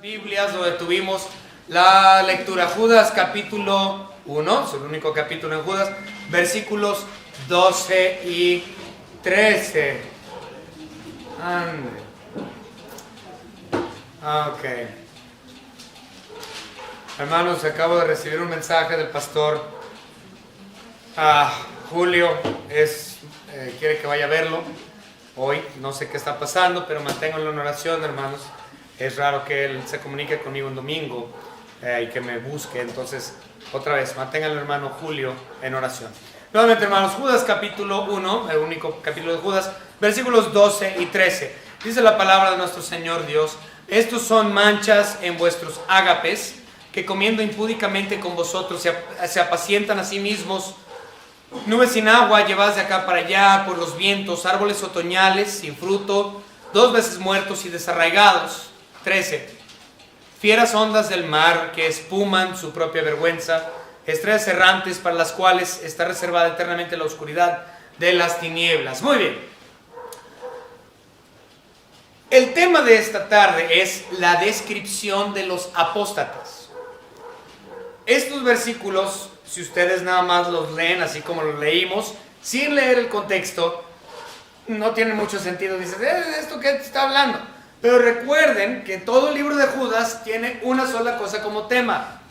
Biblias donde tuvimos la lectura. Judas capítulo 1, es el único capítulo en Judas, versículos 12 y 13. Ok. Hermanos, acabo de recibir un mensaje del pastor Julio. Quiere que vaya a verlo hoy. No sé qué está pasando, pero manténganlo en oración, hermanos. Es raro que él se comunique conmigo un domingo y que me busque. Entonces, otra vez, manténganlo, hermano Julio, en oración. Nuevamente, hermanos, Judas capítulo 1, el único capítulo de Judas, versículos 12 y 13. Dice la palabra de nuestro Señor Dios: estos son manchas en vuestros ágapes, que comiendo impúdicamente con vosotros se apacientan a sí mismos. Nubes sin agua llevadas de acá para allá por los vientos, árboles otoñales sin fruto, 2 veces muertos y desarraigados. 13. Fieras ondas del mar que espuman su propia vergüenza, estrellas errantes para las cuales está reservada eternamente la oscuridad de las tinieblas. Muy bien. El tema de esta tarde es la descripción de los apóstatas. Estos versículos, si ustedes nada más los leen así como los leímos, sin leer el contexto, no tiene mucho sentido. Dices, ¿esto qué está hablando? Pero recuerden que todo el libro de Judas tiene una sola cosa como tema: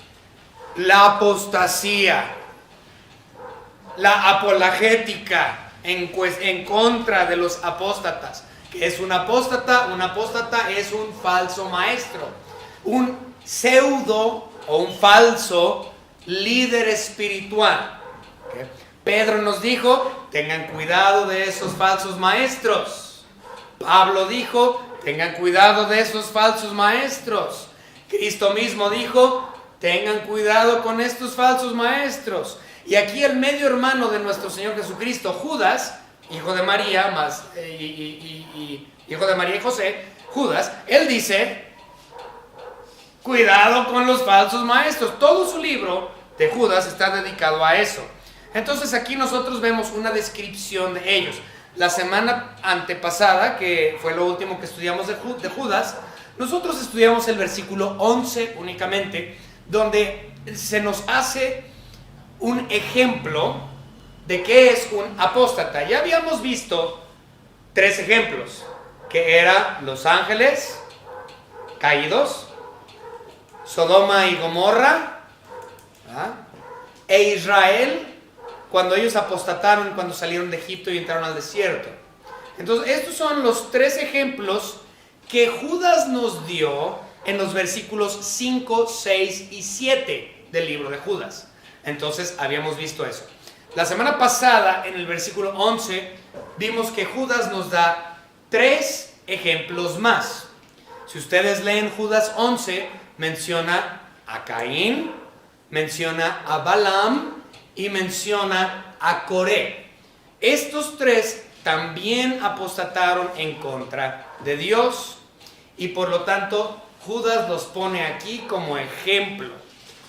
la apostasía, la apologética en contra de los apóstatas. ¿Qué es un apóstata? Un apóstata es un falso maestro, un pseudo o un falso líder espiritual. ¿Okay? Pedro nos dijo: tengan cuidado de esos falsos maestros. Pablo dijo: tengan cuidado de esos falsos maestros. Cristo mismo dijo: tengan cuidado con estos falsos maestros. Y aquí el medio hermano de nuestro Señor Jesucristo, Judas, hijo de María, hijo de María y José, Judas, él dice: cuidado con los falsos maestros. Todo su libro de Judas está dedicado a eso. Entonces aquí nosotros vemos una descripción de ellos. La semana antepasada, que fue lo último que estudiamos de Judas, nosotros estudiamos el versículo 11 únicamente, donde se nos hace un ejemplo de qué es un apóstata. Ya habíamos visto 3 ejemplos, que eran los ángeles caídos, Sodoma y Gomorra, e Israel, cuando ellos apostataron, cuando salieron de Egipto y entraron al desierto. Entonces, estos son los 3 ejemplos que Judas nos dio en los versículos 5, 6 y 7 del libro de Judas. Entonces, habíamos visto eso. La semana pasada, en el versículo 11, vimos que Judas nos da 3 ejemplos más. Si ustedes leen Judas 11, menciona a Caín, menciona a Balaam y menciona a Coré. Estos 3 también apostataron en contra de Dios, y por lo tanto Judas los pone aquí como ejemplo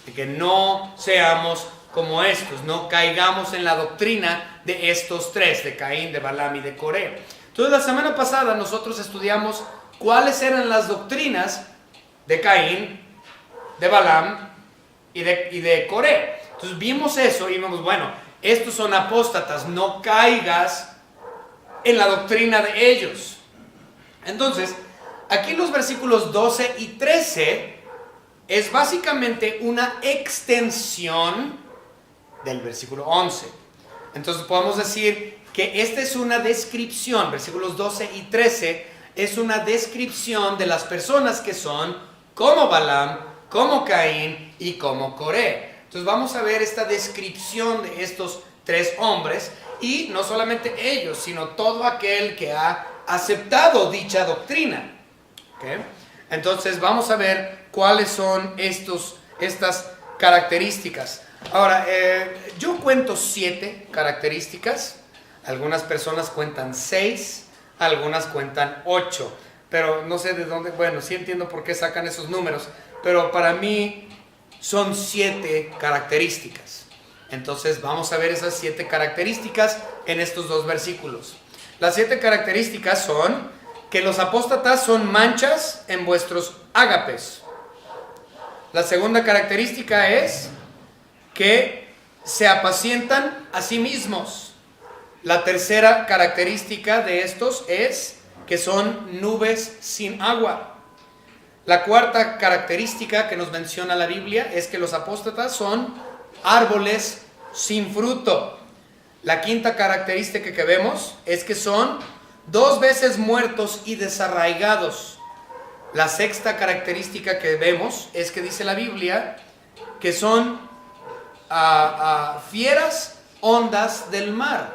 de que no seamos como estos, no caigamos en la doctrina de estos 3, de Caín, de Balaam y de Coré. Entonces, la semana pasada nosotros estudiamos cuáles eran las doctrinas de Caín, de Balaam y de Coré. Entonces vimos eso y vimos, bueno, estos son apóstatas, no caigas en la doctrina de ellos. Entonces, aquí en los versículos 12 y 13 es básicamente una extensión del versículo 11. Entonces podemos decir que esta es una descripción, versículos 12 y 13 es una descripción de las personas que son como Balaam, como Caín y como Coré. Entonces vamos a ver esta descripción de estos 3 hombres, y no solamente ellos, sino todo aquel que ha aceptado dicha doctrina. ¿Okay? Entonces vamos a ver cuáles son estas características. Ahora, yo cuento 7 características. Algunas personas cuentan 6, algunas cuentan 8, pero no sé de dónde, bueno, sí entiendo por qué sacan esos números, pero para mí son 7 características. Entonces vamos a ver esas 7 características en estos 2 versículos. Las 7 características son que los apóstatas son manchas en vuestros ágapes. La segunda característica es que se apacientan a sí mismos. La tercera característica de estos es que son nubes sin agua. La cuarta característica que nos menciona la Biblia es que los apóstatas son árboles sin fruto. La quinta característica que vemos es que son 2 veces muertos y desarraigados. La sexta característica que vemos es que dice la Biblia que son fieras ondas del mar.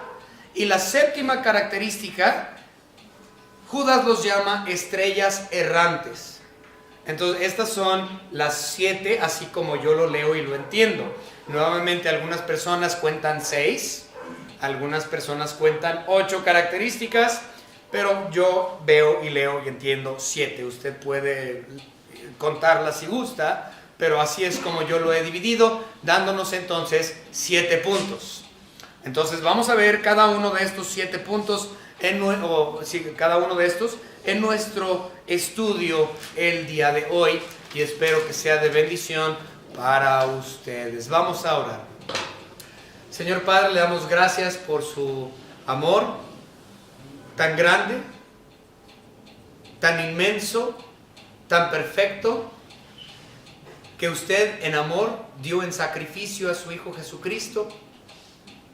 Y la séptima característica, Judas los llama estrellas errantes. Entonces estas son las 7, así como yo lo leo y lo entiendo. Nuevamente algunas personas cuentan 6, algunas personas cuentan 8 características, pero yo veo y leo y entiendo 7. Usted puede contarlas si gusta, pero así es como yo lo he dividido, dándonos entonces 7 puntos. Entonces vamos a ver cada uno de estos 7 puntos, cada uno de estos en nuestro estudio el día de hoy, y espero que sea de bendición para ustedes. Vamos a orar. Señor Padre, le damos gracias por su amor tan grande, tan inmenso, tan perfecto, que usted en amor dio en sacrificio a su Hijo Jesucristo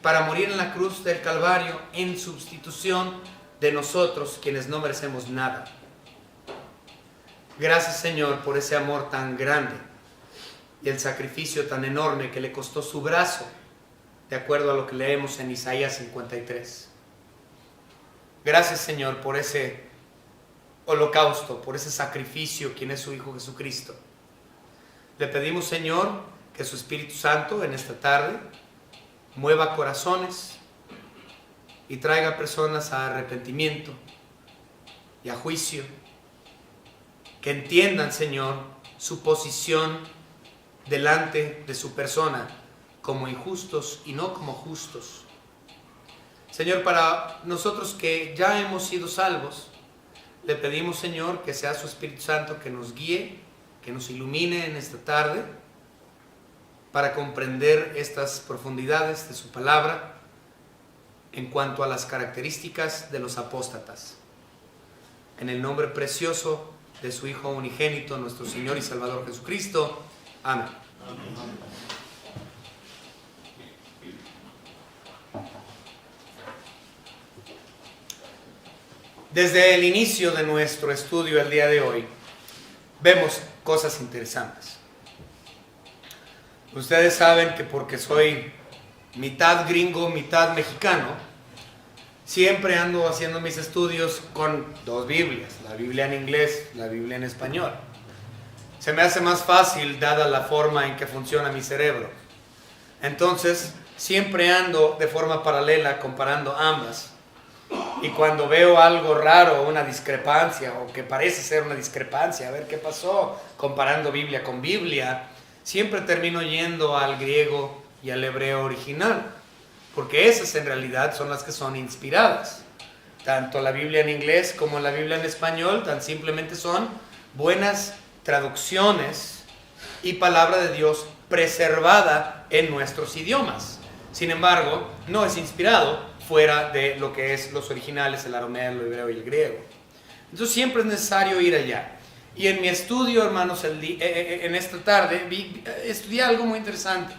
para morir en la cruz del Calvario en sustitución de nosotros, quienes no merecemos nada. Gracias, Señor, por ese amor tan grande y el sacrificio tan enorme que le costó su brazo, de acuerdo a lo que leemos en Isaías 53. Gracias, Señor, por ese holocausto, por ese sacrificio, quien es su Hijo Jesucristo. Le pedimos, Señor, que su Espíritu Santo en esta tarde mueva corazones y traiga personas a arrepentimiento y a juicio, que entiendan, Señor, su posición delante de su persona como injustos y no como justos. Señor, para nosotros que ya hemos sido salvos, le pedimos, Señor, que sea su Espíritu Santo que nos guíe, que nos ilumine en esta tarde para comprender estas profundidades de su palabra en cuanto a las características de los apóstatas. En el nombre precioso de su Hijo unigénito, nuestro Señor y Salvador Jesucristo. Amén. Amén. Desde el inicio de nuestro estudio el día de hoy, vemos cosas interesantes. Ustedes saben que porque soy mitad gringo, mitad mexicano, siempre ando haciendo mis estudios con 2 Biblias, la Biblia en inglés, la Biblia en español. Se me hace más fácil dada la forma en que funciona mi cerebro. Entonces, siempre ando de forma paralela comparando ambas. Y cuando veo algo raro, una discrepancia, o que parece ser una discrepancia, a ver qué pasó, comparando Biblia con Biblia, siempre termino yendo al griego y al hebreo original, porque esas en realidad son las que son inspiradas. Tanto la Biblia en inglés como la Biblia en español tan simplemente son buenas traducciones y palabra de Dios preservada en nuestros idiomas. Sin embargo, no es inspirado fuera de lo que es los originales, el arameo, el hebreo y el griego. Entonces siempre es necesario ir allá. Y en mi estudio, hermanos, en esta tarde, estudié algo muy interesante.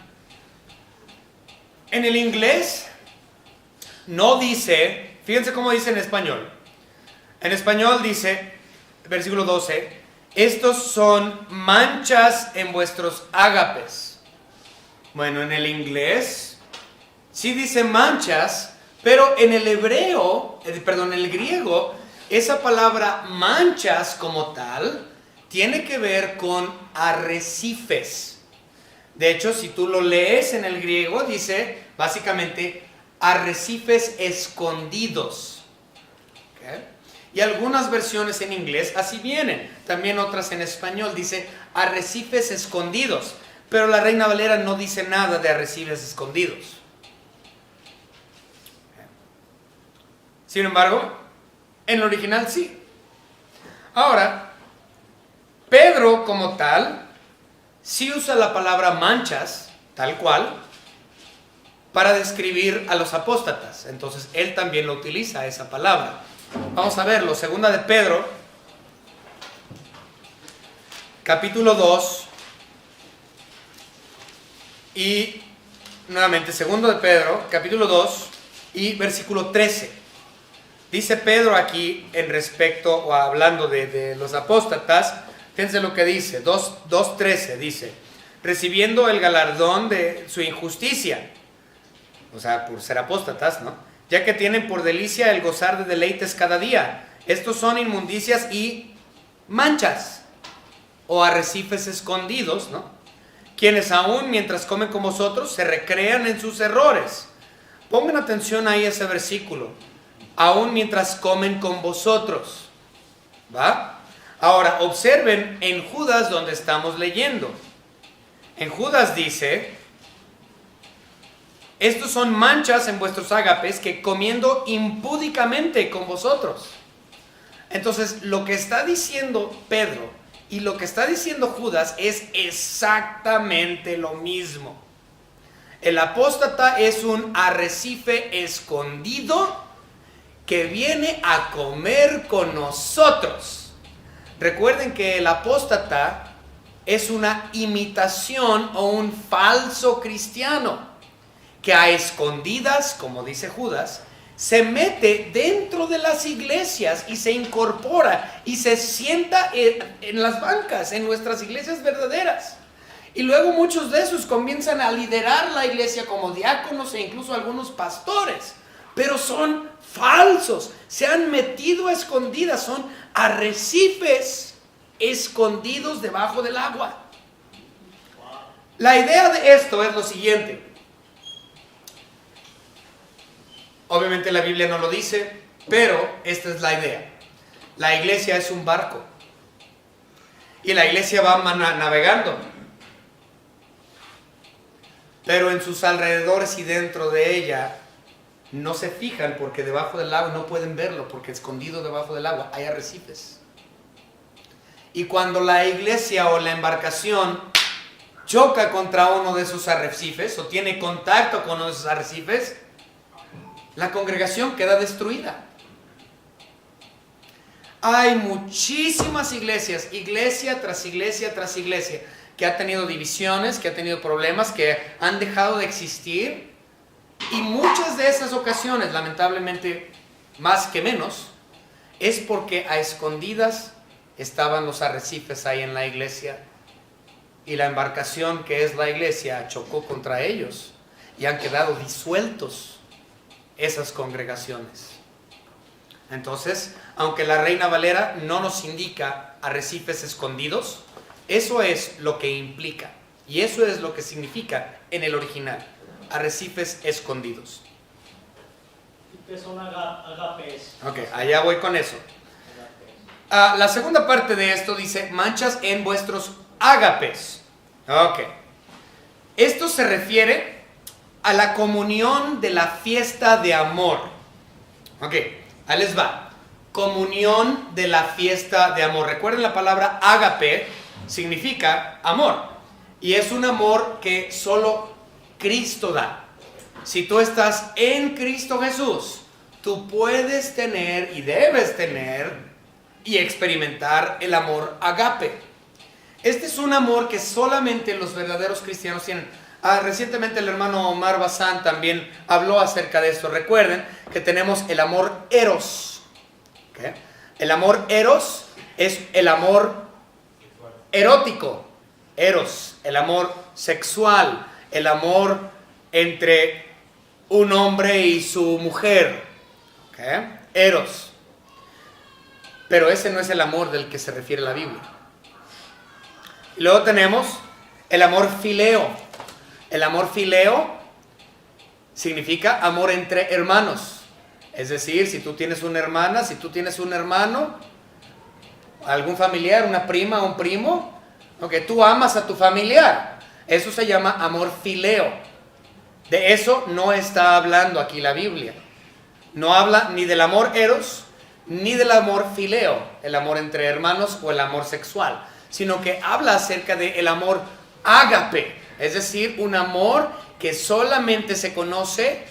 En el inglés no dice, fíjense cómo dice en español. En español dice, versículo 12, estos son manchas en vuestros ágapes. Bueno, en el inglés sí dice manchas, pero en el hebreo, en el griego, esa palabra manchas como tal tiene que ver con arrecifes. De hecho, si tú lo lees en el griego, dice básicamente arrecifes escondidos. ¿Okay? Y algunas versiones en inglés así vienen. También otras en español dice arrecifes escondidos. Pero la Reina Valera no dice nada de arrecifes escondidos. Sin embargo, en el original sí. Ahora, Pedro como tal sí usa la palabra manchas, tal cual, para describir a los apóstatas. Entonces él también lo utiliza, esa palabra. Vamos a verlo, segunda de Pedro, capítulo 2, y nuevamente, segundo de Pedro, capítulo 2 y versículo 13. Dice Pedro aquí en respecto, o hablando de los apóstatas, fíjense lo que dice, 2:13 dice, recibiendo el galardón de su injusticia, o sea, por ser apóstatas, ¿no? Ya que tienen por delicia el gozar de deleites cada día. Estos son inmundicias y manchas, o arrecifes escondidos, ¿no? Quienes aún mientras comen con vosotros se recrean en sus errores. Pongan atención ahí a ese versículo. Aún mientras comen con vosotros. ¿Va? Ahora, observen en Judas donde estamos leyendo. En Judas dice, estos son manchas en vuestros ágapes que comiendo impúdicamente con vosotros. Entonces, lo que está diciendo Pedro y lo que está diciendo Judas es exactamente lo mismo. El apóstata es un arrecife escondido que viene a comer con nosotros. Recuerden que el apóstata es una imitación o un falso cristiano que a escondidas, como dice Judas, se mete dentro de las iglesias y se incorpora y se sienta en las bancas, en nuestras iglesias verdaderas. Y luego muchos de esos comienzan a liderar la iglesia como diáconos e incluso algunos pastores. Pero son falsos, se han metido a escondidas, son arrecifes escondidos debajo del agua. La idea de esto es lo siguiente. Obviamente la Biblia no lo dice, pero esta es la idea. La iglesia es un barco y la iglesia va navegando, pero en sus alrededores y dentro de ella no se fijan porque debajo del agua no pueden verlo, porque escondido debajo del agua hay arrecifes. Y cuando la iglesia o la embarcación choca contra uno de esos arrecifes o tiene contacto con uno de esos arrecifes, la congregación queda destruida. Hay muchísimas iglesias, iglesia tras iglesia tras iglesia, que ha tenido divisiones, que ha tenido problemas, que han dejado de existir. Y muchas de esas ocasiones, lamentablemente, más que menos, es porque a escondidas estaban los arrecifes ahí en la iglesia y la embarcación que es la iglesia chocó contra ellos y han quedado disueltos esas congregaciones. Entonces, aunque la Reina Valera no nos indica arrecifes escondidos, eso es lo que implica y eso es lo que significa en el original, arrecifes escondidos. ¿Qué son agapes? Ok, allá voy con eso. La segunda parte de esto dice manchas en vuestros ágapes. Ok, esto se refiere a la comunión de la fiesta de amor. Ok, ahí les va. Comunión de la fiesta de amor. Recuerden, la palabra ágape significa amor. Y es un amor que solo Cristo da. Si tú estás en Cristo Jesús, tú puedes tener y debes tener y experimentar el amor ágape. Este es un amor que solamente los verdaderos cristianos tienen. Recientemente el hermano Omar Bazán también habló acerca de esto. Recuerden que tenemos el amor eros. ¿Okay? El amor eros es el amor erótico. Eros, el amor sexual, el amor entre un hombre y su mujer. ¿Okay? Eros. Pero ese no es el amor del que se refiere la Biblia. Y luego tenemos el amor fileo. El amor fileo significa amor entre hermanos. Es decir, si tú tienes una hermana, si tú tienes un hermano, algún familiar, una prima, un primo, tú amas a tu familiar. Eso se llama amor fileo. De eso no está hablando aquí la Biblia. No habla ni del amor eros, ni del amor fileo, el amor entre hermanos o el amor sexual, sino que habla acerca del amor ágape, es decir, un amor que solamente se conoce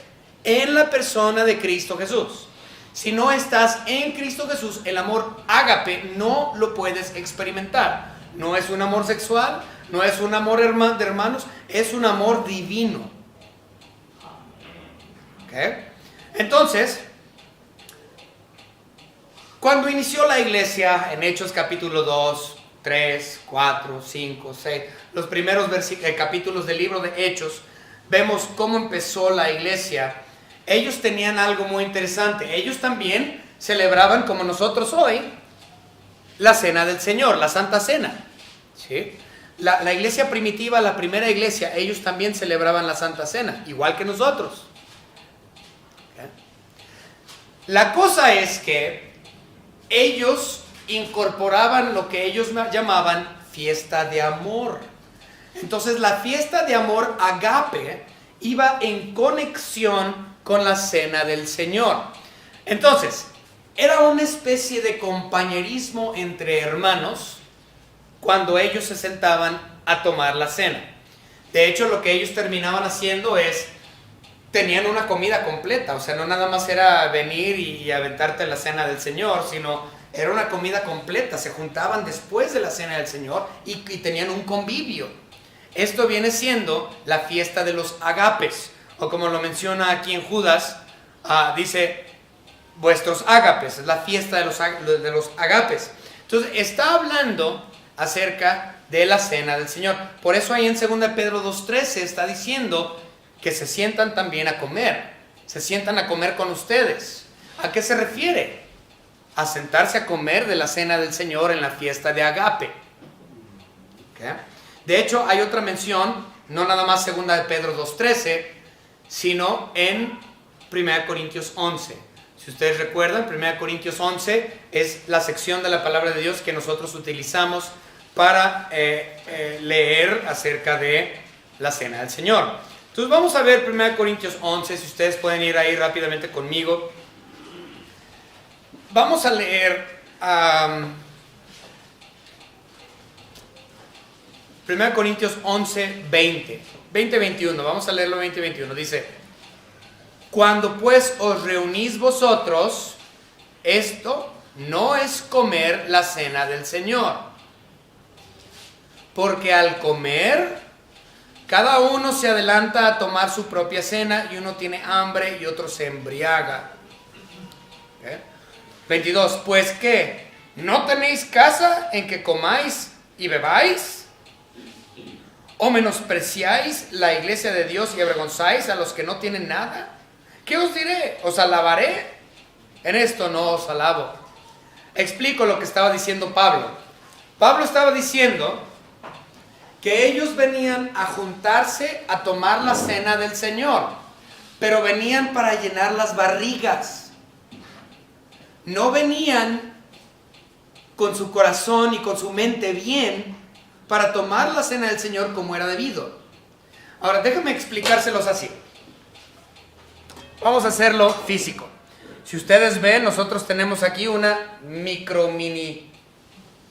en la persona de Cristo Jesús. Si no estás en Cristo Jesús, el amor ágape no lo puedes experimentar. No es un amor sexual, no es un amor de hermanos, es un amor divino. ¿Okay? Entonces, cuando inició la iglesia en Hechos capítulo 2, 3, 4, 5, 6, los primeros capítulos del libro de Hechos, vemos cómo empezó la iglesia. Ellos tenían algo muy interesante. Ellos también celebraban, como nosotros hoy, la cena del Señor, la Santa Cena. ¿Sí? La iglesia primitiva, la primera iglesia, ellos también celebraban la Santa Cena, igual que nosotros. ¿Okay? La cosa es que ellos incorporaban lo que ellos llamaban fiesta de amor. Entonces la fiesta de amor agape iba en conexión con la cena del Señor. Entonces, era una especie de compañerismo entre hermanos cuando ellos se sentaban a tomar la cena. De hecho, lo que ellos terminaban haciendo es, tenían una comida completa, o sea, no nada más era venir y aventarte la cena del Señor, sino era una comida completa. Se juntaban después de la cena del Señor y tenían un convivio. Esto viene siendo la fiesta de los agapes, o como lo menciona aquí en Judas, dice vuestros ágapes, es la fiesta de los agapes. Entonces está hablando acerca de la cena del Señor. Por eso ahí en 2 Pedro 2:13 está diciendo que se sientan también a comer, se sientan a comer con ustedes. ¿A qué se refiere? A sentarse a comer de la cena del Señor en la fiesta de agape. ¿Okay? De hecho, hay otra mención, no nada más 2 Pedro 2:13, sino en 1 Corintios 11. Si ustedes recuerdan, 1 Corintios 11 es la sección de la palabra de Dios que nosotros utilizamos para leer acerca de la cena del Señor. Entonces vamos a ver 1 Corintios 11, si ustedes pueden ir ahí rápidamente conmigo. Vamos a leer 1 Corintios 11, 21. Vamos a leerlo 20-21. Dice: cuando pues os reunís vosotros, esto no es comer la cena del Señor. Porque al comer, cada uno se adelanta a tomar su propia cena, y uno tiene hambre y otro se embriaga. ¿Okay? 22. Pues ¿qué? ¿No tenéis casa en que comáis y bebáis? ¿O menospreciáis la iglesia de Dios y avergonzáis a los que no tienen nada? ¿Qué os diré? ¿Os alabaré? En esto no os alabo. Explico lo que estaba diciendo Pablo. Pablo estaba diciendo que ellos venían a juntarse a tomar la cena del Señor, pero venían para llenar las barrigas. No venían con su corazón y con su mente bien para tomar la cena del Señor como era debido. Ahora, déjame explicárselos así. Vamos a hacerlo físico. Si ustedes ven, nosotros tenemos aquí una mini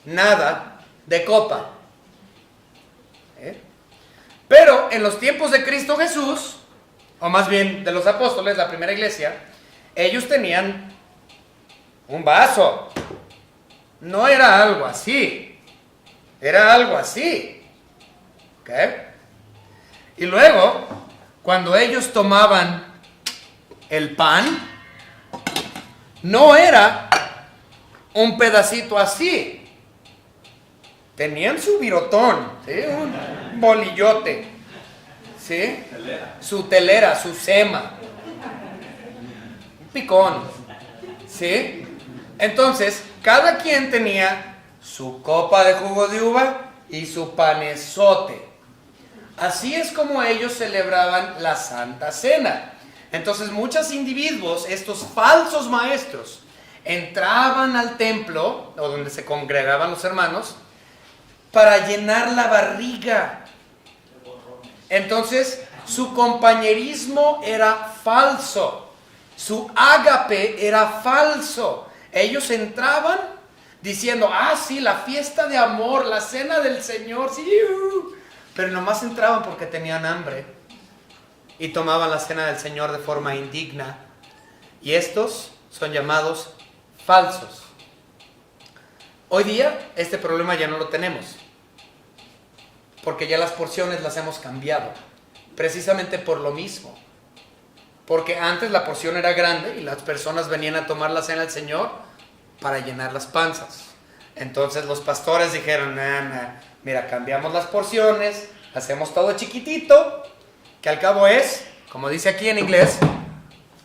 nada de copa. Pero en los tiempos de Cristo Jesús, o más bien de los apóstoles, la primera iglesia, ellos tenían un vaso. No era algo así. Era algo así. ¿Ok? Y luego, cuando ellos tomaban el pan, no era un pedacito así. Tenían su virotón, ¿sí? Un bolillote, ¿sí? Su telera, su sema, un picón, ¿sí? Entonces, cada quien tenía su copa de jugo de uva y su panezote. Así es como ellos celebraban la Santa Cena. Entonces, muchos individuos, estos falsos maestros, entraban al templo, o donde se congregaban los hermanos, para llenar la barriga. Entonces, su compañerismo era falso. Su ágape era falso. Ellos entraban diciendo, sí, la fiesta de amor, la cena del Señor, sí, pero nomás entraban porque tenían hambre y tomaban la cena del Señor de forma indigna. Y estos son llamados falsos. Hoy día este problema ya no lo tenemos, porque ya las porciones las hemos cambiado, precisamente por lo mismo. Porque antes la porción era grande y las personas venían a tomar la cena del Señor para llenar las panzas. Entonces los pastores dijeron, mira, cambiamos las porciones, hacemos todo chiquitito, que al cabo es, como dice aquí en inglés,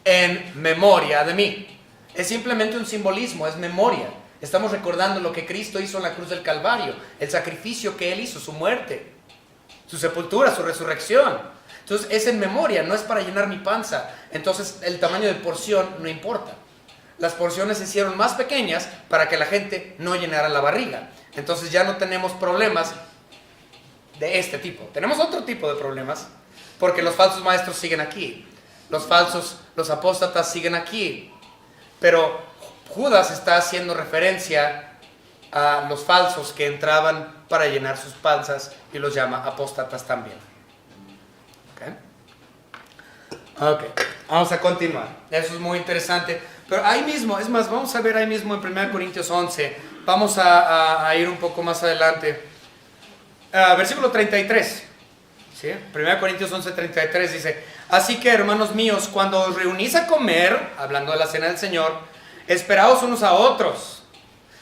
en memoria de mí. Es simplemente un simbolismo, es memoria. Estamos recordando lo que Cristo hizo en la cruz del Calvario, el sacrificio que Él hizo, su muerte, su sepultura, su resurrección. Entonces es en memoria, no es para llenar mi panza. Entonces el tamaño de porción no importa. Las porciones se hicieron más pequeñas para que la gente no llenara la barriga. Entonces ya no tenemos problemas de este tipo. Tenemos otro tipo de problemas, porque los falsos maestros siguen aquí. Los apóstatas siguen aquí. Pero Judas está haciendo referencia a los falsos que entraban para llenar sus panzas y los llama apóstatas también. Ok, vamos a continuar. Eso es muy interesante. Pero ahí mismo, es más, vamos a ver ahí mismo en 1 Corintios 11. Vamos a ir un poco más adelante. Versículo 33. ¿Sí? 1 Corintios 11, 33 dice: así que, hermanos míos, cuando os reunís a comer, hablando de la cena del Señor, esperaos unos a otros.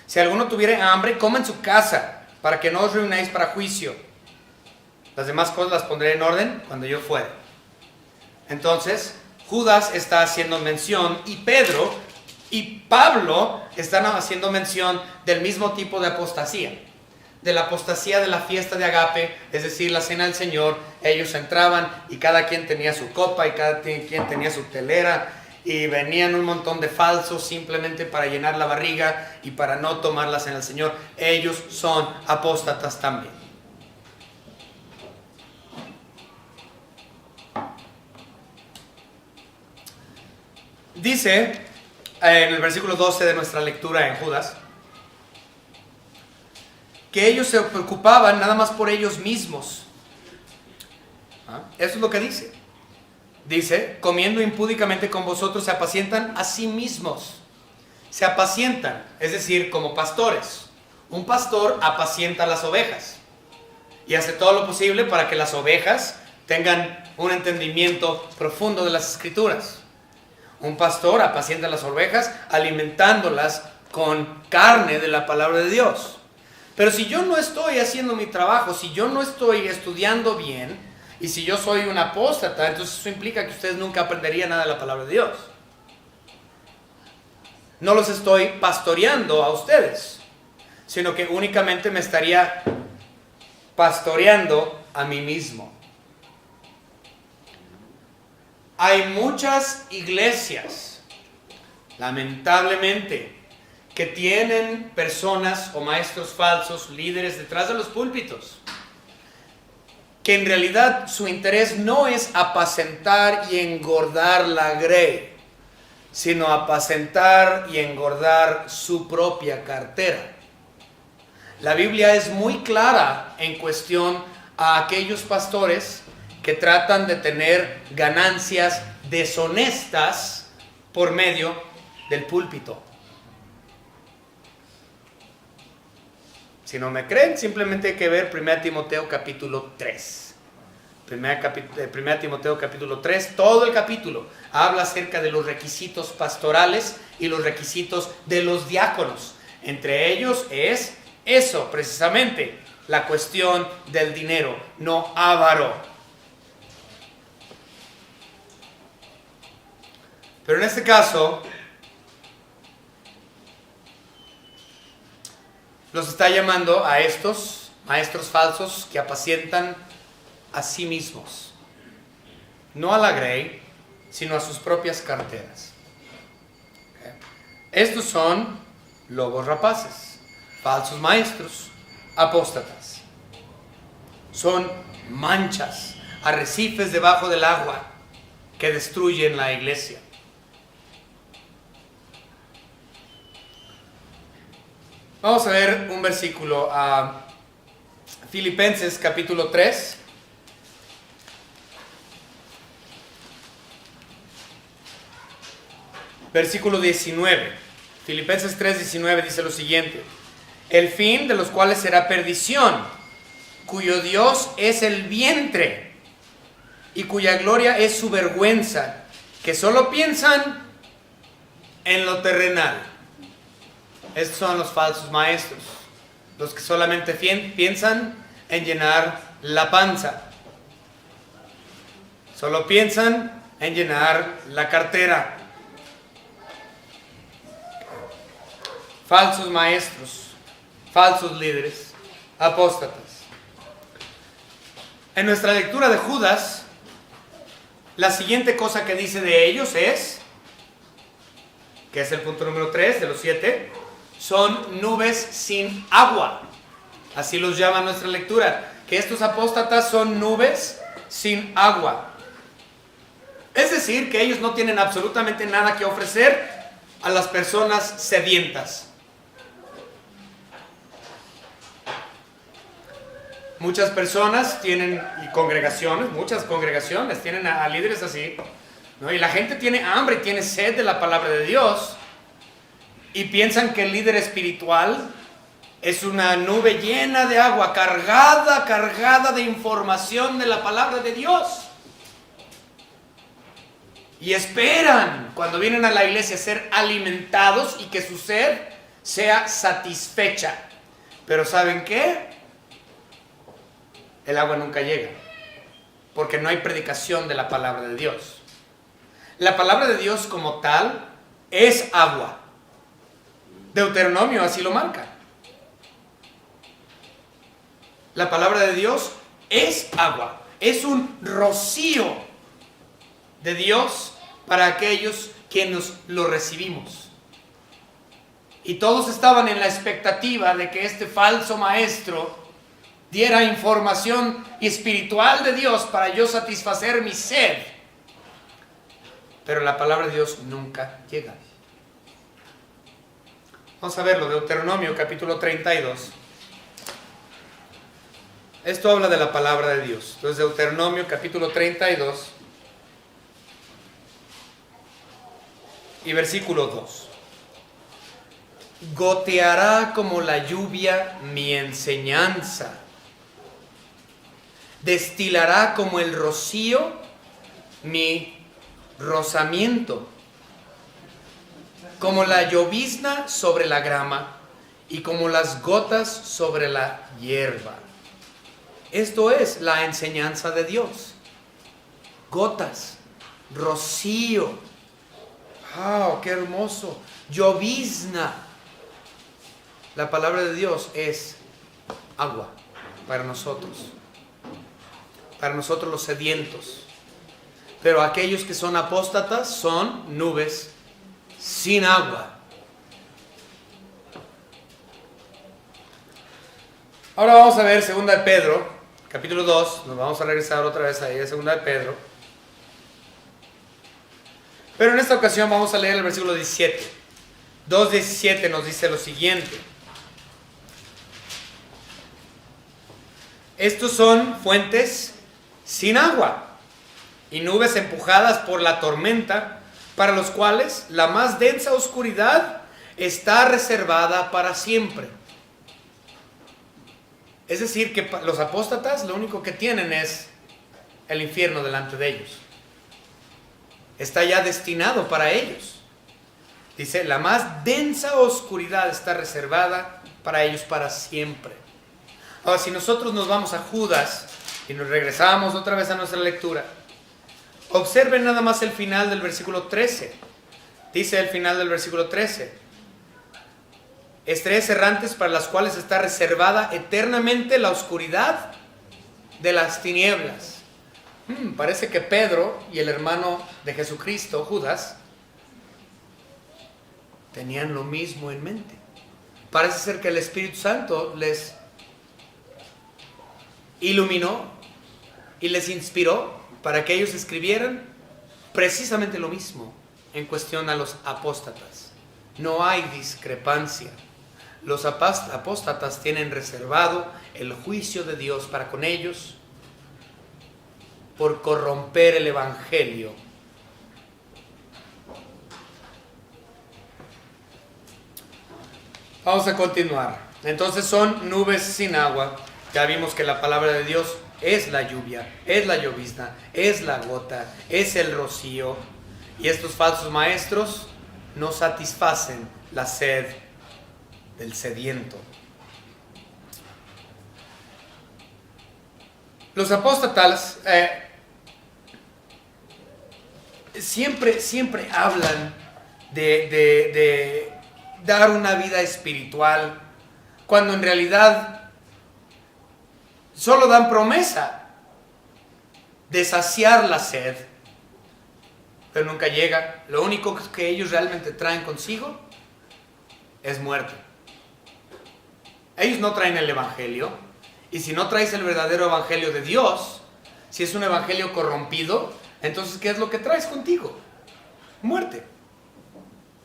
Si alguno tuviera hambre, coma en su casa, para que no os reunáis para juicio. Las demás cosas las pondré en orden cuando yo fuere. Entonces, Judas está haciendo mención, y Pedro y Pablo están haciendo mención del mismo tipo de apostasía. De la apostasía de la fiesta de Agape, es decir, la cena del Señor. Ellos entraban y cada quien tenía su copa y cada quien tenía su telera, y venían un montón de falsos simplemente para llenar la barriga y para no tomar la cena del Señor. Ellos son apóstatas también. Dice en el versículo 12 de nuestra lectura en Judas que ellos se preocupaban nada más por ellos mismos. Eso es lo que dice. Dice: comiendo impúdicamente con vosotros se apacientan a sí mismos. Se apacientan, es decir, como pastores. Un pastor apacienta las ovejas y hace todo lo posible para que las ovejas tengan un entendimiento profundo de las Escrituras. Un pastor apacienta las ovejas alimentándolas con carne de la palabra de Dios. Pero si yo no estoy haciendo mi trabajo, si yo no estoy estudiando bien, y si yo soy un apóstata, entonces eso implica que ustedes nunca aprenderían nada de la palabra de Dios. No los estoy pastoreando a ustedes, sino que únicamente me estaría pastoreando a mí mismo. Hay muchas iglesias, lamentablemente, que tienen personas o maestros falsos, líderes detrás de los púlpitos, que en realidad su interés no es apacentar y engordar la grey, sino apacentar y engordar su propia cartera. La Biblia es muy clara en cuestión a aquellos pastores que tratan de tener ganancias deshonestas por medio del púlpito. Si no me creen, simplemente hay que ver 1 Timoteo capítulo 3. 1 Timoteo capítulo 3, todo el capítulo habla acerca de los requisitos pastorales y los requisitos de los diáconos. Entre ellos es eso, precisamente, la cuestión del dinero, no avaro. Pero en este caso, los está llamando a estos maestros falsos que apacientan a sí mismos, no a la grey, sino a sus propias carteras. Estos son lobos rapaces, falsos maestros, apóstatas. Son manchas, arrecifes debajo del agua que destruyen la iglesia. Vamos a ver un versículo, Filipenses capítulo 3. Versículo 19. Filipenses 3:19 dice lo siguiente: el fin de los cuales será perdición, cuyo Dios es el vientre y cuya gloria es su vergüenza, que solo piensan en lo terrenal. Estos son los falsos maestros, los que solamente piensan en llenar la panza, solo piensan en llenar la cartera. Falsos maestros, falsos líderes, apóstatas. En nuestra lectura de Judas, la siguiente cosa que dice de ellos es, que es el punto número 3 de los 7, son nubes sin agua. Así los llama nuestra lectura, que estos apóstatas son nubes sin agua. Es decir, que ellos no tienen absolutamente nada que ofrecer a las personas sedientas. Muchas personas tienen, y congregaciones, muchas congregaciones tienen a líderes así, ¿no? Y la gente tiene hambre y tiene sed de la palabra de Dios, y piensan que el líder espiritual es una nube llena de agua, cargada de información de la palabra de Dios. Y esperan, cuando vienen a la iglesia, ser alimentados y que su sed sea satisfecha. Pero ¿saben qué? El agua nunca llega, porque no hay predicación de la palabra de Dios. La palabra de Dios como tal es agua. Deuteronomio así lo marca. La palabra de Dios es agua, es un rocío de Dios para aquellos quienes lo recibimos. Y todos estaban en la expectativa de que este falso maestro diera información espiritual de Dios para yo satisfacer mi sed. Pero la palabra de Dios nunca llega. Vamos a verlo, Deuteronomio capítulo 32. Esto habla de la palabra de Dios. Entonces, Deuteronomio capítulo 32 y versículo 2. Goteará como la lluvia mi enseñanza, destilará como el rocío mi rozamiento, como la llovizna sobre la grama y como las gotas sobre la hierba. Esto es la enseñanza de Dios. Gotas, rocío. ¡Wow! ¡Qué hermoso! Llovizna. La palabra de Dios es agua para nosotros los sedientos. Pero aquellos que son apóstatas son nubes sin agua. Ahora vamos a ver 2 de Pedro, capítulo 2. Nos vamos a regresar otra vez ahí a 2 de Pedro. Pero en esta ocasión vamos a leer el versículo 17. 2:17 nos dice lo siguiente: estos son fuentes sin agua y nubes empujadas por la tormenta, para los cuales la más densa oscuridad está reservada para siempre. Es decir, que los apóstatas lo único que tienen es el infierno delante de ellos. Está ya destinado para ellos. Dice, la más densa oscuridad está reservada para ellos para siempre. Ahora, si nosotros nos vamos a Judas y nos regresamos otra vez a nuestra lectura, observen nada más el final del versículo 13. Dice el final del versículo 13: estrellas errantes para las cuales está reservada eternamente la oscuridad de las tinieblas. Parece que Pedro y el hermano de Jesucristo, Judas, tenían lo mismo en mente. Parece ser que el Espíritu Santo les iluminó y les inspiró para que ellos escribieran precisamente lo mismo en cuestión a los apóstatas. No hay discrepancia. los apóstatas tienen reservado el juicio de Dios para con ellos por corromper el evangelio. Vamos a continuar. Entonces son nubes sin agua. Ya vimos que la palabra de Dios es la lluvia, es la llovizna, es la gota, es el rocío. Y estos falsos maestros no satisfacen la sed del sediento. Los apóstatas siempre hablan de dar una vida espiritual, cuando en realidad solo dan promesa de saciar la sed, pero nunca llega. Lo único que ellos realmente traen consigo es muerte. Ellos no traen el evangelio, y si no traes el verdadero evangelio de Dios, si es un evangelio corrompido, entonces ¿qué es lo que traes contigo? Muerte.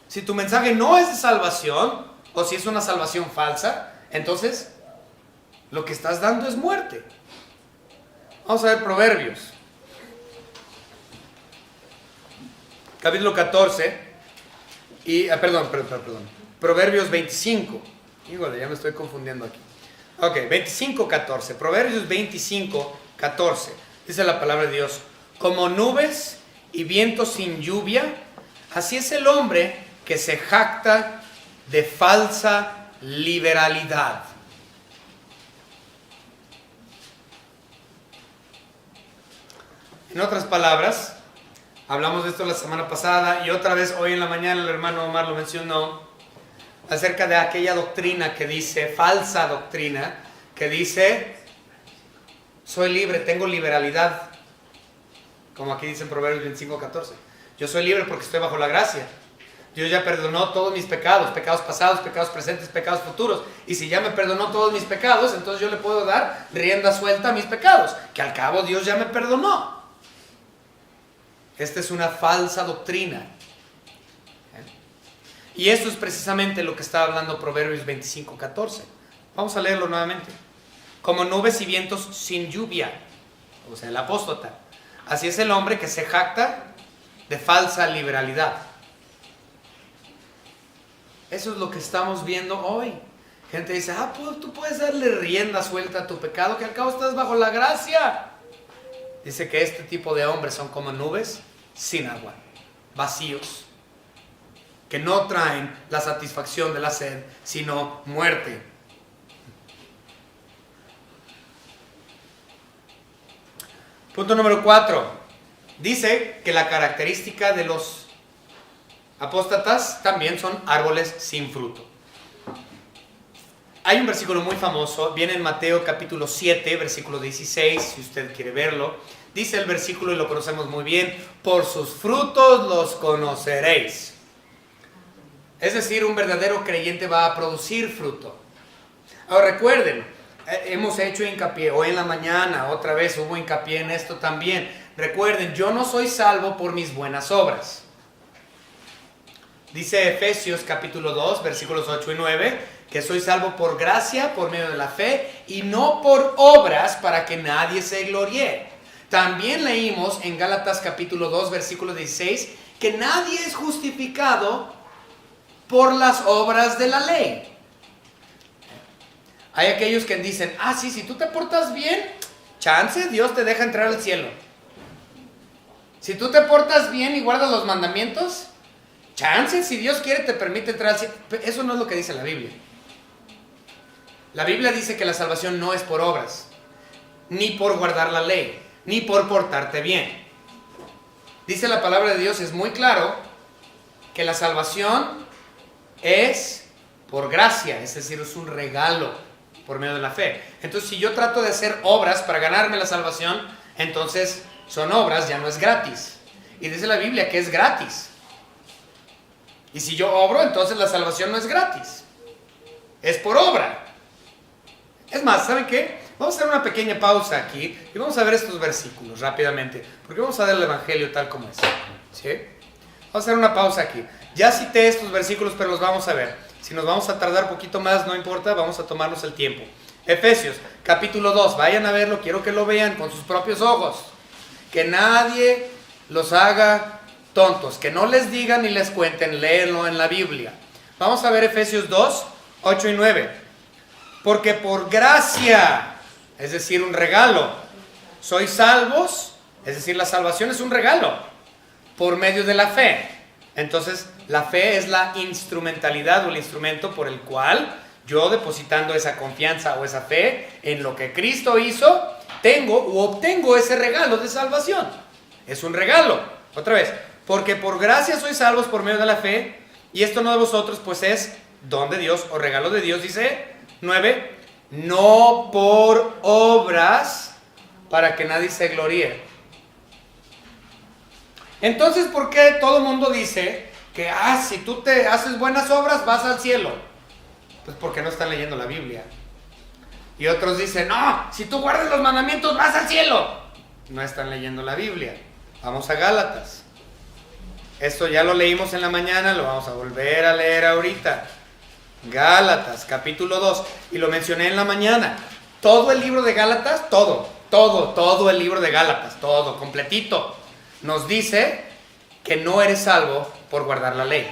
Si tu mensaje no es de salvación, o si es una salvación falsa, entonces lo que estás dando es muerte. Vamos a ver Proverbios. Capítulo 14. Perdón. Proverbios 25. Híjole, ya me estoy confundiendo aquí. Ok, 25:14. Proverbios 25:14. Dice la palabra de Dios: como nubes y viento sin lluvia, así es el hombre que se jacta de falsa liberalidad. En otras palabras, hablamos de esto la semana pasada y otra vez hoy en la mañana el hermano Omar lo mencionó, acerca de aquella doctrina que dice, falsa doctrina, que dice, soy libre, tengo liberalidad, como aquí dice en Proverbios 25:14. Yo soy libre porque estoy bajo la gracia. Dios ya perdonó todos mis pecados, pecados pasados, pecados presentes, pecados futuros. Y si ya me perdonó todos mis pecados, entonces yo le puedo dar rienda suelta a mis pecados, que al cabo Dios ya me perdonó. Esta es una falsa doctrina. Y esto es precisamente lo que está hablando Proverbios 25:14. Vamos a leerlo nuevamente. Como nubes y vientos sin lluvia, o sea, el apóstata. Así es el hombre que se jacta de falsa liberalidad. Eso es lo que estamos viendo hoy. Gente dice, pues tú puedes darle rienda suelta a tu pecado, que al cabo estás bajo la gracia. Dice que este tipo de hombres son como nubes sin agua, vacíos, que no traen la satisfacción de la sed, sino muerte. Punto número 4. Dice que la característica de los apóstatas también son árboles sin fruto. Hay un versículo muy famoso, viene en Mateo capítulo 7, versículo 16, si usted quiere verlo. Dice el versículo y lo conocemos muy bien: por sus frutos los conoceréis. Es decir, un verdadero creyente va a producir fruto. Ahora recuerden, hemos hecho hincapié, hoy en la mañana otra vez hubo hincapié en esto también. Recuerden, yo no soy salvo por mis buenas obras. Dice Efesios capítulo 2, versículos 8 y 9, que soy salvo por gracia, por medio de la fe, y no por obras, para que nadie se gloríe. También leímos en Gálatas capítulo 2, versículo 16, que nadie es justificado por las obras de la ley. Hay aquellos que dicen, sí, si tú te portas bien, chance, Dios te deja entrar al cielo. Si tú te portas bien y guardas los mandamientos, chance, si Dios quiere, te permite entrar al cielo. Eso no es lo que dice la Biblia. La Biblia dice que la salvación no es por obras, ni por guardar la ley, ni por portarte bien. Dice la palabra de Dios, es muy claro, que la salvación es por gracia, es decir, es un regalo por medio de la fe. Entonces, si yo trato de hacer obras para ganarme la salvación, entonces son obras, ya no es gratis. Y dice la Biblia que es gratis. Y si yo obro, entonces la salvación no es gratis, es por obra. Es más, ¿saben qué? Vamos a hacer una pequeña pausa aquí y vamos a ver estos versículos rápidamente, porque vamos a ver el evangelio tal como es. ¿Sí? Vamos a hacer una pausa aquí. Ya cité estos versículos, pero los vamos a ver. Si nos vamos a tardar un poquito más, no importa, vamos a tomarnos el tiempo. Efesios, capítulo 2, vayan a verlo, quiero que lo vean con sus propios ojos. Que nadie los haga tontos, que no les digan ni les cuenten, léenlo en la Biblia. Vamos a ver Efesios 2, 8 y 9. Porque por gracia, es decir, un regalo, sois salvos, es decir, la salvación es un regalo, por medio de la fe. Entonces, la fe es la instrumentalidad o el instrumento por el cual yo, depositando esa confianza o esa fe en lo que Cristo hizo, tengo u obtengo ese regalo de salvación. Es un regalo. Otra vez, porque por gracia sois salvos por medio de la fe, y esto no de vosotros, pues es don de Dios o regalo de Dios, dice 9, no por obras para que nadie se gloríe. Entonces, ¿por qué todo el mundo dice que si tú te haces buenas obras vas al cielo? Pues porque no están leyendo la Biblia. Y otros dicen, no, si tú guardas los mandamientos vas al cielo. No están leyendo la Biblia. Vamos a Gálatas. Esto ya lo leímos en la mañana, lo vamos a volver a leer ahorita. Gálatas, capítulo 2. Y lo mencioné en la mañana. Todo el libro de Gálatas, todo el libro de Gálatas, todo, completito, nos dice que no eres salvo por guardar la ley.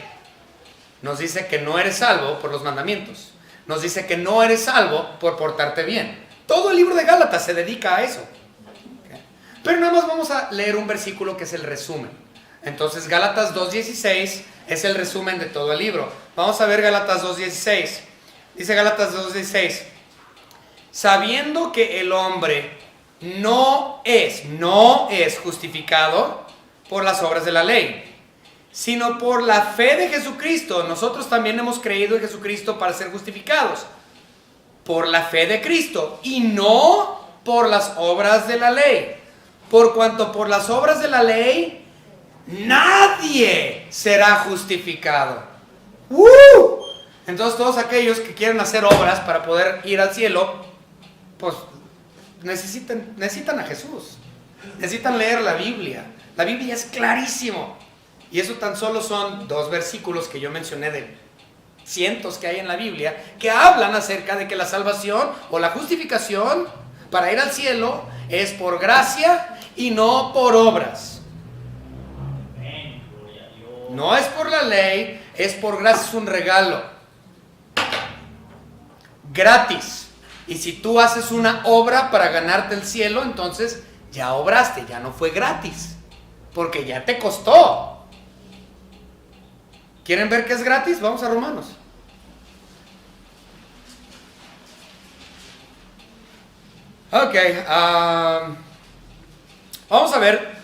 Nos dice que no eres salvo por los mandamientos. Nos dice que no eres salvo por portarte bien. Todo el libro de Gálatas se dedica a eso. ¿Okay? Pero nada más vamos a leer un versículo que es el resumen. Entonces Gálatas 2.16 es el resumen de todo el libro. Vamos a ver Gálatas 2.16. Dice Gálatas 2.16: sabiendo que el hombre no es justificado por las obras de la ley, sino por la fe de Jesucristo. Nosotros también hemos creído en Jesucristo para ser justificados por la fe de Cristo y no por las obras de la ley, por cuanto por las obras de la ley nadie será justificado. Entonces todos aquellos que quieren hacer obras para poder ir al cielo, pues necesitan a Jesús, necesitan leer la Biblia. La Biblia es clarísimo. Y eso tan solo son 2 versículos que yo mencioné de cientos que hay en la Biblia, que hablan acerca de que la salvación o la justificación para ir al cielo es por gracia y no por obras. No es por la ley, es por gracia, es un regalo. Gratis. Y si tú haces una obra para ganarte el cielo, entonces ya obraste, ya no fue gratis, porque ya te costó. ¿Quieren ver qué es gratis? Vamos a Romanos. Ok, vamos a ver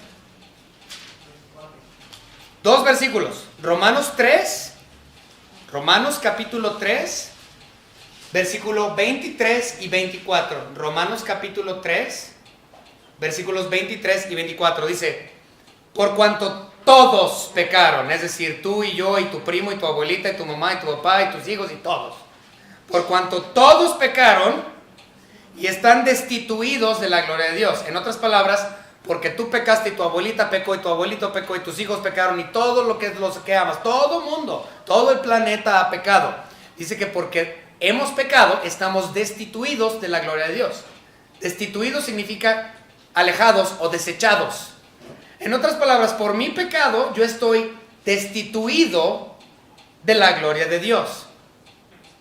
2 versículos. Romanos capítulo 3, versículo 23 y 24. Romanos capítulo 3, versículos 23 y 24. Dice: por cuanto todos pecaron, es decir, tú y yo y tu primo y tu abuelita y tu mamá y tu papá y tus hijos y todos. Por cuanto todos pecaron y están destituidos de la gloria de Dios. En otras palabras, porque tú pecaste y tu abuelita pecó y tu abuelito pecó y tus hijos pecaron y todo los que amas, todo mundo, todo el planeta ha pecado. Dice que porque hemos pecado estamos destituidos de la gloria de Dios. Destituidos significa alejados o desechados. En otras palabras, por mi pecado yo estoy destituido de la gloria de Dios.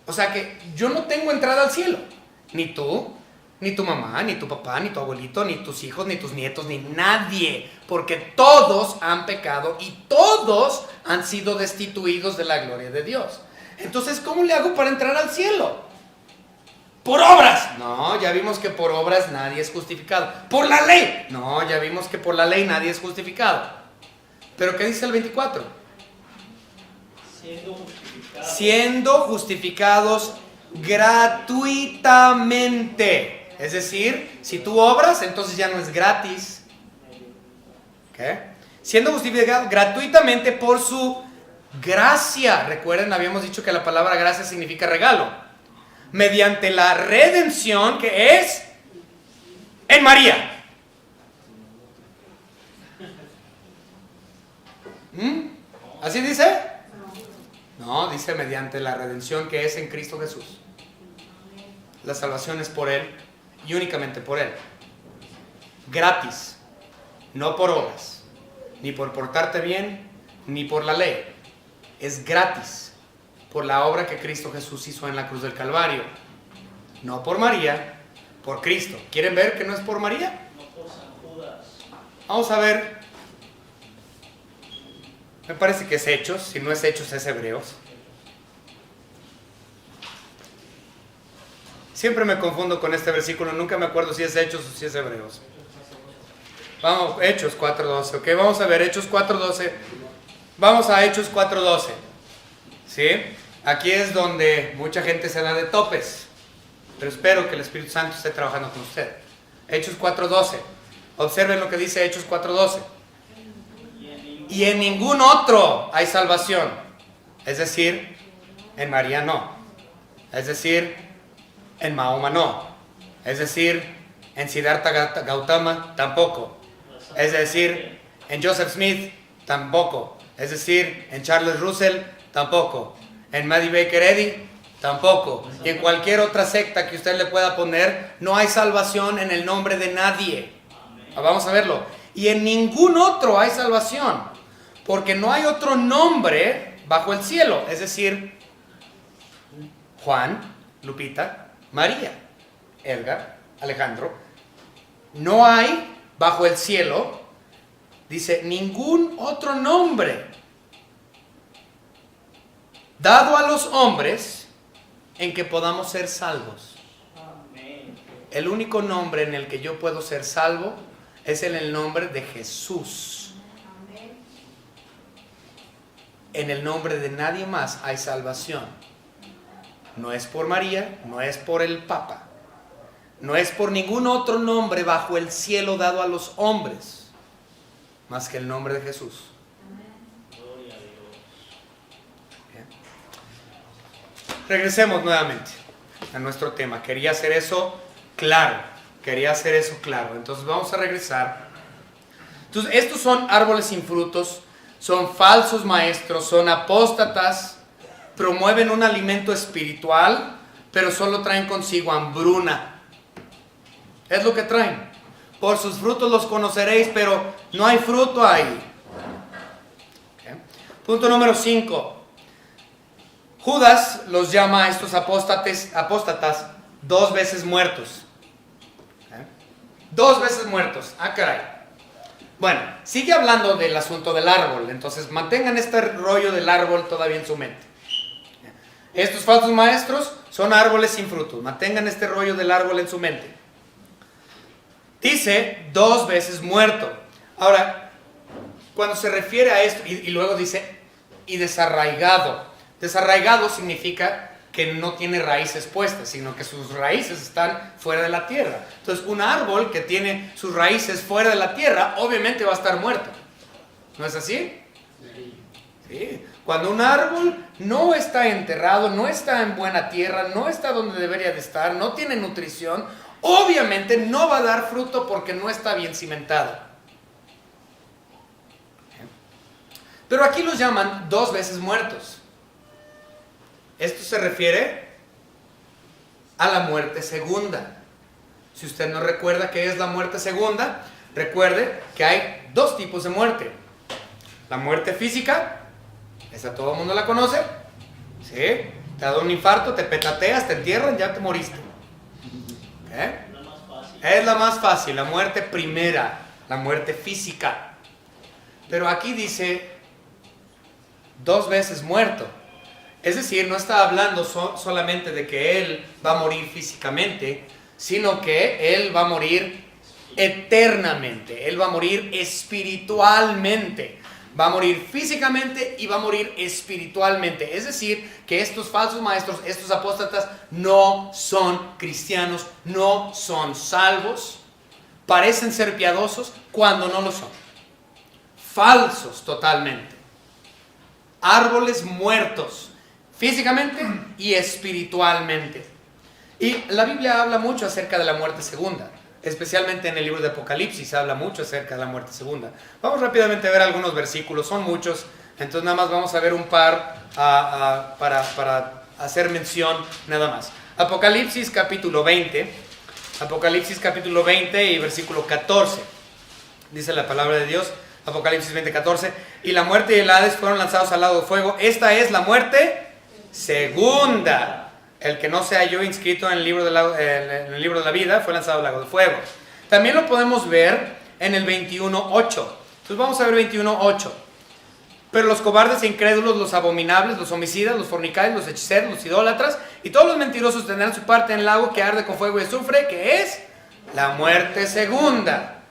O sea que yo no tengo entrada al cielo. Ni tú, ni tu mamá, ni tu papá, ni tu abuelito, ni tus hijos, ni tus nietos, ni nadie. Porque todos han pecado y todos han sido destituidos de la gloria de Dios. Entonces, ¿cómo le hago para entrar al cielo? ¿Por obras? No, ya vimos que por obras nadie es justificado. ¿Por la ley? No, ya vimos que por la ley nadie es justificado. ¿Pero qué dice el 24? Siendo justificados gratuitamente. Es decir, si tú obras, entonces ya no es gratis. ¿Okay? Siendo justificados gratuitamente por su gracia. Recuerden, habíamos dicho que la palabra gracia significa regalo. Mediante la redención que es en María. ¿Así dice? No. No, dice mediante la redención que es en Cristo Jesús. La salvación es por Él y únicamente por Él. Gratis, no por obras, ni por portarte bien, ni por la ley. Es gratis por la obra que Cristo Jesús hizo en la cruz del Calvario. No por María, por Cristo. ¿Quieren ver que no es por María? No por San Judas. Vamos a ver. Me parece que es Hechos. Si no es Hechos, es Hebreos. Siempre me confundo con este versículo. Nunca me acuerdo si es Hechos o si es Hebreos. Vamos, Hechos 4.12. Ok, vamos a ver Hechos 4.12. Vamos a Hechos 4.12. ¿Sí? Aquí es donde mucha gente se da de topes. Pero espero que el Espíritu Santo esté trabajando con usted. Hechos 4.12. Observen lo que dice Hechos 4.12. Y en ningún otro hay salvación. Es decir, en María no. Es decir, en Mahoma no. Es decir, en Siddhartha Gautama tampoco. Es decir, en Joseph Smith tampoco. Es decir, en Charles Russell tampoco. En Maddie Baker Eddy tampoco. Y en cualquier otra secta que usted le pueda poner, no hay salvación en el nombre de nadie. Vamos a verlo. Y en ningún otro hay salvación, porque no hay otro nombre bajo el cielo. Es decir, Juan, Lupita, María, Edgar, Alejandro. No hay bajo el cielo, dice, ningún otro nombre dado a los hombres en que podamos ser salvos. Amén. El único nombre en el que yo puedo ser salvo es en el nombre de Jesús. En el nombre de nadie más hay salvación. No es por María, no es por el Papa, no es por ningún otro nombre bajo el cielo dado a los hombres, más que el nombre de Jesús. Gloria a Dios. Bien. Regresemos nuevamente a nuestro tema. Quería hacer eso claro. Entonces vamos a regresar. Entonces, estos son árboles sin frutos, son falsos maestros, son apóstatas, promueven un alimento espiritual, pero solo traen consigo hambruna. Es lo que traen. Por sus frutos los conoceréis, pero no hay fruto ahí. Okay. Punto número 5. Judas los llama a estos apóstatas 2 veces muertos. Okay. 2 veces muertos. Ah, caray. Bueno, sigue hablando del asunto del árbol. Entonces mantengan este rollo del árbol todavía en su mente. Estos falsos maestros son árboles sin frutos. Mantengan este rollo del árbol en su mente. Dice 2 veces muerto. Ahora, cuando se refiere a esto, y luego dice, y desarraigado. Desarraigado significa que no tiene raíces puestas, sino que sus raíces están fuera de la tierra. Entonces, un árbol que tiene sus raíces fuera de la tierra, obviamente va a estar muerto. ¿No es así? Sí. Cuando un árbol no está enterrado, no está en buena tierra, no está donde debería de estar, no tiene nutrición, obviamente no va a dar fruto porque no está bien cimentado. Pero aquí los llaman 2 veces muertos. Esto se refiere a la muerte segunda. Si usted no recuerda qué es la muerte segunda, recuerde que hay 2 tipos de muerte. La muerte física, esa todo el mundo la conoce. ¿Sí? Te da un infarto, te petateas, te entierran, ya te moriste. ¿Eh? La más fácil. Es la más fácil, la muerte primera, la muerte física. Pero aquí dice 2 veces muerto. Es decir, no está hablando solamente de que él va a morir físicamente, sino que él va a morir eternamente. Él va a morir espiritualmente. Va a morir físicamente y va a morir espiritualmente. Es decir, que estos falsos maestros, estos apóstatas, no son cristianos, no son salvos. Parecen ser piadosos cuando no lo son. Falsos totalmente. Árboles muertos, físicamente y espiritualmente. Y la Biblia habla mucho acerca de la muerte segunda. Especialmente en el libro de Apocalipsis habla mucho acerca de la muerte segunda. Vamos rápidamente a ver algunos versículos, son muchos, Entonces nada más vamos a ver un par para hacer mención nada más. Apocalipsis capítulo 20. Apocalipsis capítulo 20 y versículo 14. Dice la palabra de Dios, Apocalipsis 20, 14. Y la muerte y el Hades fueron lanzados al lago de fuego. Esta es la muerte segunda. El que no se halló inscrito en el libro de la vida fue lanzado al lago de fuego. También lo podemos ver en el 21.8. Entonces vamos a ver 21.8. Pero los cobardes e incrédulos, los abominables, los homicidas, los fornicarios, los hechiceros, los idólatras y todos los mentirosos tendrán su parte en el lago que arde con fuego y azufre, que es la muerte segunda.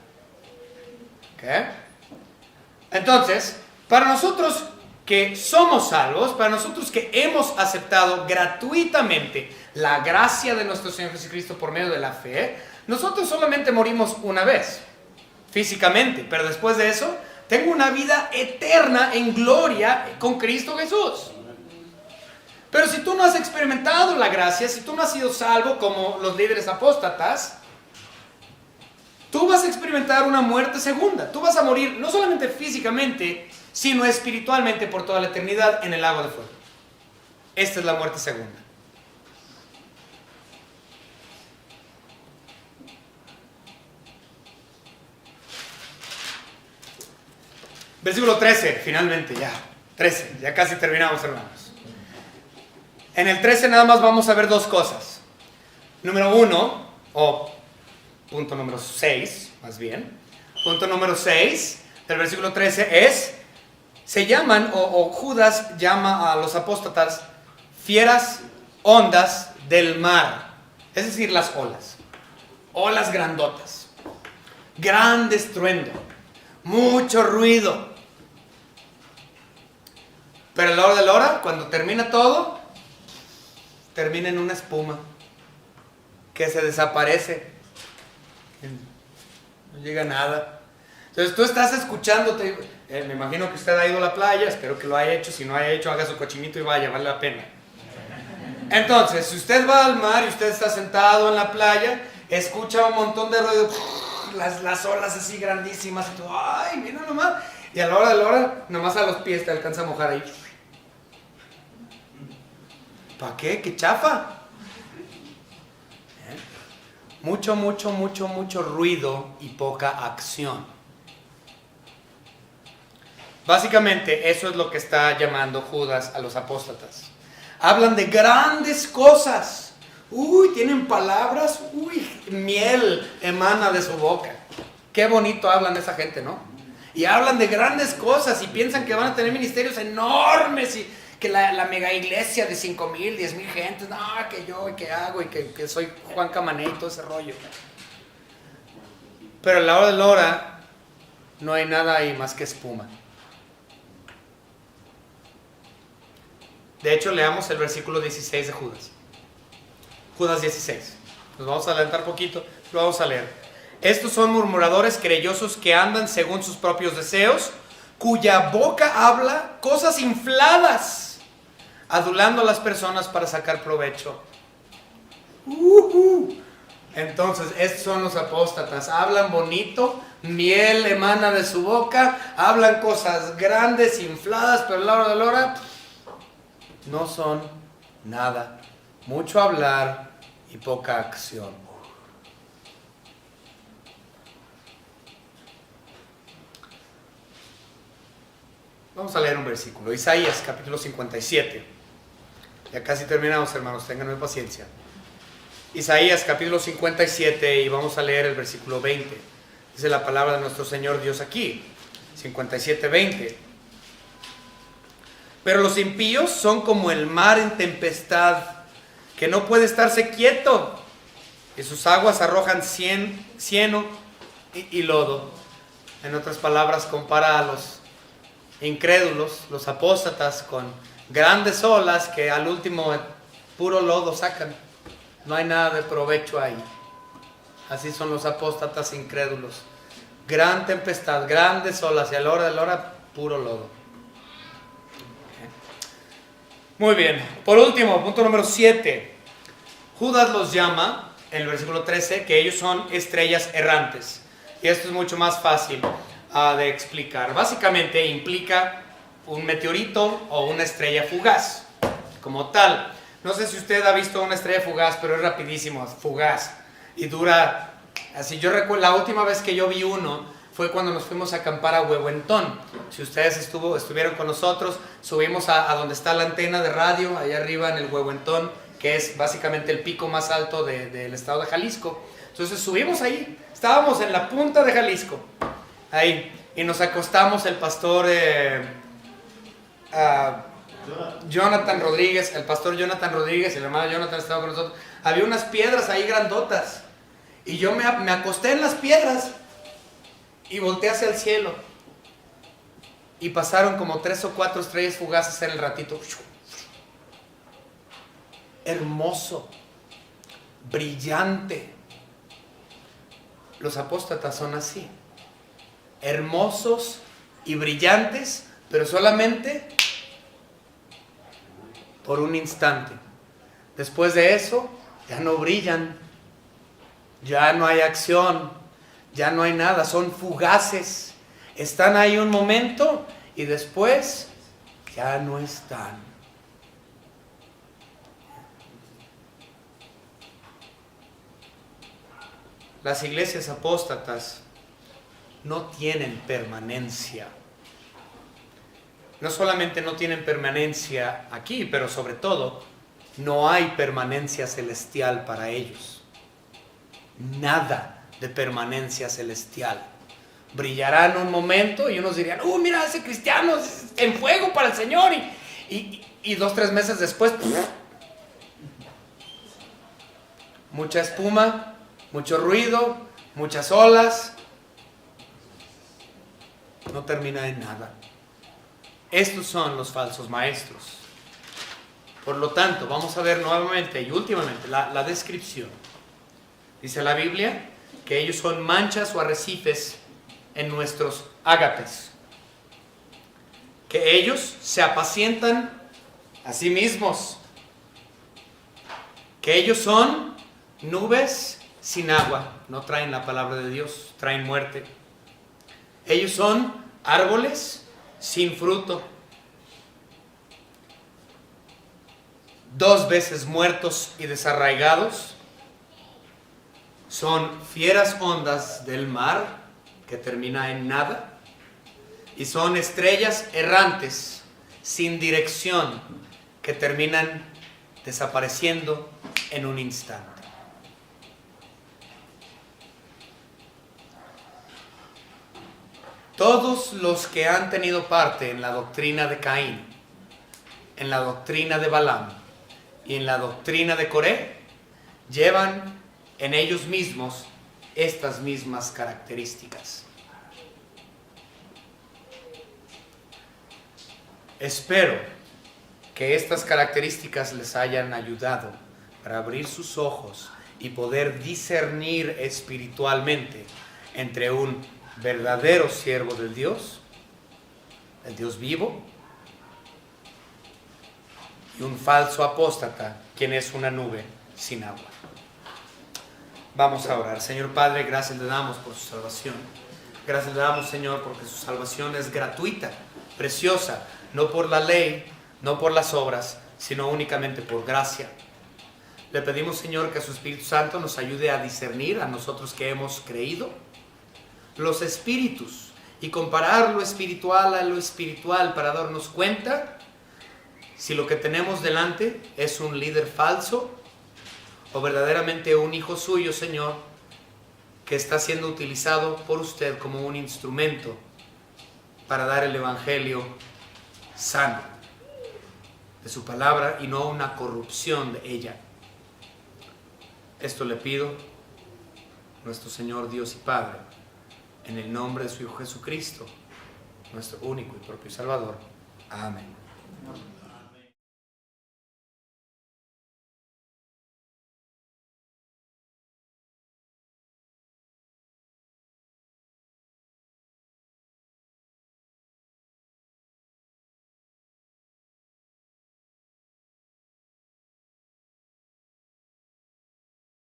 ¿Okay? Entonces, para nosotros que somos salvos, para nosotros que hemos aceptado gratuitamente la gracia de nuestro Señor Jesucristo por medio de la fe, nosotros solamente morimos una vez, físicamente, pero después de eso, tengo una vida eterna en gloria con Cristo Jesús. Pero si tú no has experimentado la gracia, si tú no has sido salvo como los líderes apóstatas, tú vas a experimentar una muerte segunda. Tú vas a morir no solamente físicamente, sino espiritualmente por toda la eternidad en el lago de fuego. Esta es la muerte segunda. Versículo 13, finalmente ya. 13, ya casi terminamos, hermanos. En el 13 nada más vamos a ver dos cosas. Número 1, o punto número 6, más bien. Punto número 6 del versículo 13 es, se llaman, o Judas llama a los apóstatas fieras ondas del mar. Es decir, las olas. Olas grandotas. Gran estruendo. Mucho ruido. Pero a la hora de la hora, cuando termina todo, termina en una espuma que se desaparece. No llega nada. Entonces tú estás escuchándote. Me imagino que usted ha ido a la playa, espero que lo haya hecho. Si no haya hecho, haga su cochinito y vaya, vale la pena. Entonces, si usted va al mar y usted está sentado en la playa, escucha un montón de ruido, las olas así grandísimas, y tú, ay, mira nomás. Y a la hora, nomás a los pies te alcanza a mojar ahí. ¿Para qué? ¡Qué chafa! Mucho ruido y poca acción. Básicamente, eso es lo que está llamando Judas a los apóstatas. Hablan de grandes cosas. Uy, tienen palabras. Uy, miel emana de su boca. Qué bonito hablan esa gente, ¿no? Y hablan de grandes cosas y piensan que van a tener ministerios enormes y que la mega iglesia de 5,000, 10,000 gentes. No, que yo, y que hago, y que soy Juan Camané y todo ese rollo. Pero a la hora de la hora no hay nada ahí más que espuma. De hecho, leamos el versículo 16 de Judas. Judas 16. Nos vamos a adelantar poquito, lo vamos a leer. Estos son murmuradores querellosos que andan según sus propios deseos, cuya boca habla cosas infladas, adulando a las personas para sacar provecho. Entonces, estos son los apóstatas. Hablan bonito, miel emana de su boca, hablan cosas grandes, infladas, pero a la hora de la hora no son nada. Mucho hablar y poca acción. Vamos a leer un versículo. Isaías capítulo 57. Ya casi terminamos, hermanos, ténganme paciencia. Isaías capítulo 57 y vamos a leer el versículo 20. Dice la palabra de nuestro Señor Dios aquí. 57:20. Pero los impíos son como el mar en tempestad, que no puede estarse quieto, y sus aguas arrojan cieno y lodo. En otras palabras, compara a los incrédulos, los apóstatas, con grandes olas que al último puro lodo sacan. No hay nada de provecho ahí. Así son los apóstatas incrédulos. Gran tempestad, grandes olas, y a la hora de la hora, puro lodo. Muy bien. Por último, punto número 7. Judas los llama, en el versículo 13, que ellos son estrellas errantes. Y esto es mucho más fácil de explicar. Básicamente implica un meteorito o una estrella fugaz, como tal. No sé si usted ha visto una estrella fugaz, pero es rapidísimo, fugaz, y dura, así yo recuerdo, la última vez que yo vi uno fue cuando nos fuimos a acampar a Huehuentón. Si ustedes estuvieron con nosotros, subimos a donde está la antena de radio, allá arriba en el Huehuentón, que es básicamente el pico más alto del estado de Jalisco. Entonces subimos ahí, estábamos en la punta de Jalisco, ahí, y nos acostamos el pastor Jonathan Rodríguez, el pastor Jonathan Rodríguez, el hermano Jonathan estaba con nosotros. Había unas piedras ahí grandotas, y yo me acosté en las piedras y volteé hacia el cielo, y pasaron como 3 o 4 estrellas fugaces en el ratito. Hermoso, brillante. Los apóstatas son así, hermosos y brillantes, pero solamente por un instante. Después de eso, ya no brillan, ya no hay acción, ya no hay nada, son fugaces. Están ahí un momento y después ya no están. Las iglesias apóstatas no tienen permanencia. No solamente no tienen permanencia aquí, pero sobre todo, no hay permanencia celestial para ellos. Nada de permanencia celestial. Brillarán un momento y unos dirían, mira, ese cristiano es en fuego para el Señor. Y 2 o 3 meses después, mucha espuma, mucho ruido, muchas olas, no termina en nada. Estos son los falsos maestros. Por lo tanto, vamos a ver nuevamente y últimamente la descripción. Dice la Biblia que ellos son manchas o arrecifes en nuestros ágapes, que ellos se apacientan a sí mismos, que ellos son nubes sin agua, no traen la palabra de Dios, traen muerte. Ellos son árboles sin fruto, 2 veces muertos y desarraigados. Son fieras ondas del mar que termina en nada, y son estrellas errantes sin dirección que terminan desapareciendo en un instante. Todos los que han tenido parte en la doctrina de Caín, en la doctrina de Balaam y en la doctrina de Coré, llevan en ellos mismos estas mismas características. Espero que estas características les hayan ayudado para abrir sus ojos y poder discernir espiritualmente entre un verdadero siervo del Dios, el Dios vivo, y un falso apóstata, quien es una nube sin agua. Vamos a orar. Señor Padre, gracias le damos por su salvación. Gracias le damos, Señor, porque su salvación es gratuita, preciosa, no por la ley, no por las obras, sino únicamente por gracia. Le pedimos, Señor, que su Espíritu Santo nos ayude a discernir, a nosotros que hemos creído, los espíritus y comparar lo espiritual a lo espiritual para darnos cuenta si lo que tenemos delante es un líder falso o verdaderamente un hijo suyo, Señor, que está siendo utilizado por usted como un instrumento para dar el evangelio sano de su palabra y no una corrupción de ella. Esto le pido, nuestro Señor Dios y Padre, en el nombre de su Hijo Jesucristo, nuestro único y propio Salvador. Amén.